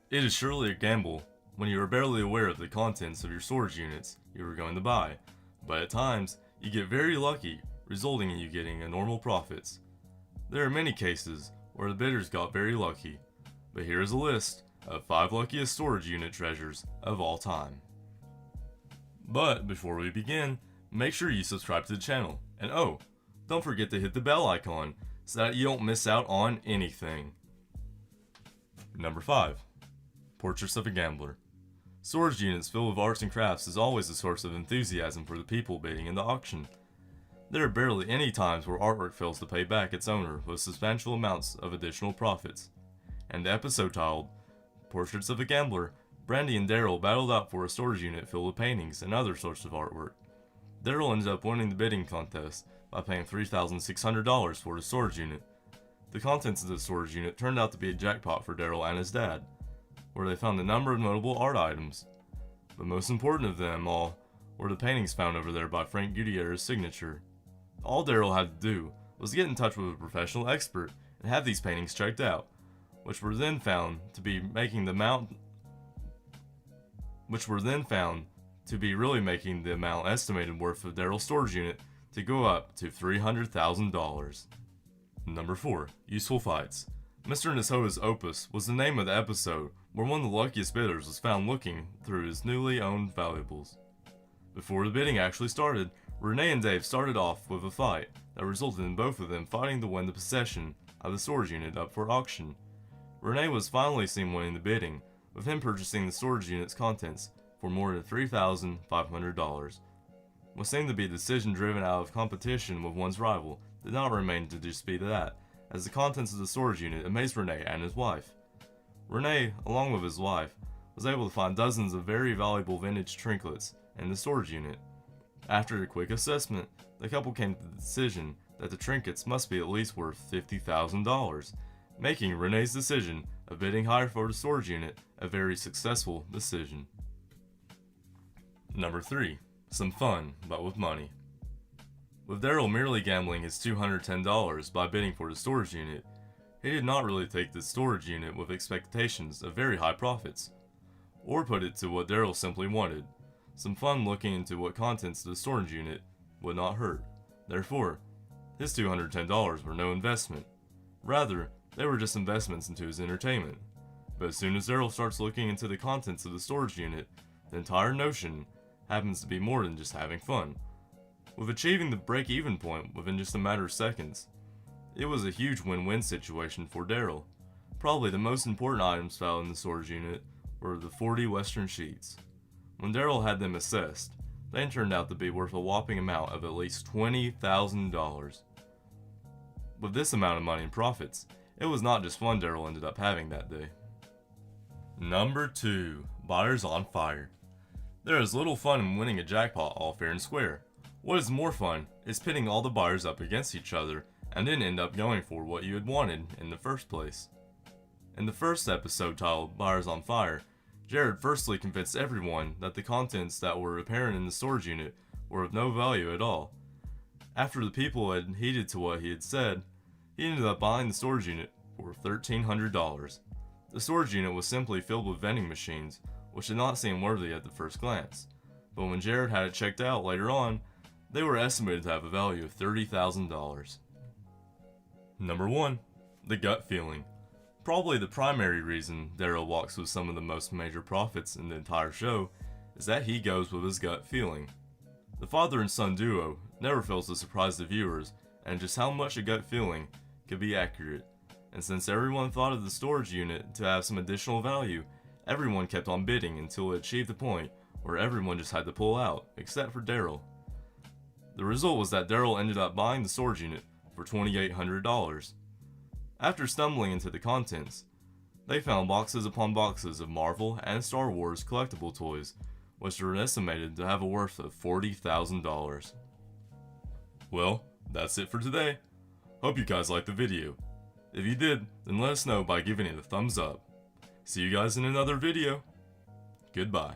It is surely a gamble when you are barely aware of the contents of your storage units you are going to buy, but at times you get very lucky, resulting in you getting enormous profits. There are many cases where the bidders got very lucky, but here is a list of 5 luckiest storage unit treasures of all time. But before we begin, make sure you subscribe to the channel, and oh, don't forget to hit the bell icon so that you don't miss out on anything. Number 5. Portraits of a Gambler. Storage units filled with arts and crafts is always a source of enthusiasm for the people bidding in the auction. There are barely any times where artwork fails to pay back its owner with substantial amounts of additional profits. And the episode titled Portraits of a Gambler, Brandy and Daryl battled out for a storage unit filled with paintings and other sorts of artwork. Daryl ended up winning the bidding contest by paying $3,600 for the storage unit. The contents of the storage unit turned out to be a jackpot for Daryl and his dad, where they found a number of notable art items. But most important of them all were the paintings found over there by Frank Gutierrez's signature. All Daryl had to do was get in touch with a professional expert and have these paintings checked out, which were then found to be really making the amount estimated worth of Daryl's storage unit to go up to $300,000. Number 4. Useful Fights. Mr. Nasota's Opus was the name of the episode where one of the luckiest bidders was found looking through his newly owned valuables. Before the bidding actually started, Renee and Dave started off with a fight that resulted in both of them fighting to win the possession of the storage unit up for auction. Renee was finally seen winning the bidding, with him purchasing the storage unit's contents for more than $3,500. What seemed to be a decision driven out of competition with one's rival did not remain to dispute that, as the contents of the storage unit amazed Renee and his wife. Renee, along with his wife, was able to find dozens of very valuable vintage trinkets in the storage unit. After a quick assessment, the couple came to the decision that the trinkets must be at least worth $50,000, making Renee's decision of bidding higher for the storage unit a very successful decision. Number 3. Some fun, but with money. With Daryl merely gambling his $210 by bidding for the storage unit, he did not really take the storage unit with expectations of very high profits, or put it to what Daryl simply wanted. Some fun looking into what contents of the storage unit would not hurt. Therefore, his $210 were no investment. Rather, they were just investments into his entertainment. But as soon as Daryl starts looking into the contents of the storage unit, the entire notion happens to be more than just having fun. With achieving the break-even point within just a matter of seconds, it was a huge win-win situation for Daryl. Probably the most important items found in the storage unit were the 40 Western sheets. When Daryl had them assessed, they turned out to be worth a whopping amount of at least $20,000. With this amount of money in profits, it was not just fun Daryl ended up having that day. Number 2. Buyers on Fire. There is little fun in winning a jackpot all fair and square. What is more fun is pitting all the buyers up against each other and then end up going for what you had wanted in the first place. In the first episode titled Buyers on Fire, Jared firstly convinced everyone that the contents that were apparent in the storage unit were of no value at all. After the people had heeded to what he had said, he ended up buying the storage unit for $1,300. The storage unit was simply filled with vending machines, which did not seem worthy at the first glance, but when Jared had it checked out later on, they were estimated to have a value of $30,000. Number 1. The gut feeling. Probably the primary reason Daryl walks with some of the most major profits in the entire show is that he goes with his gut feeling. The father and son duo never fails to surprise the viewers and just how much a gut feeling could be accurate, and since everyone thought of the storage unit to have some additional value, everyone kept on bidding until it achieved the point where everyone just had to pull out, except for Daryl. The result was that Daryl ended up buying the storage unit for $2,800. After stumbling into the contents, they found boxes upon boxes of Marvel and Star Wars collectible toys, which were estimated to have a worth of $40,000. Well, that's it for today. Hope you guys liked the video. If you did, then let us know by giving it a thumbs up. See you guys in another video. Goodbye.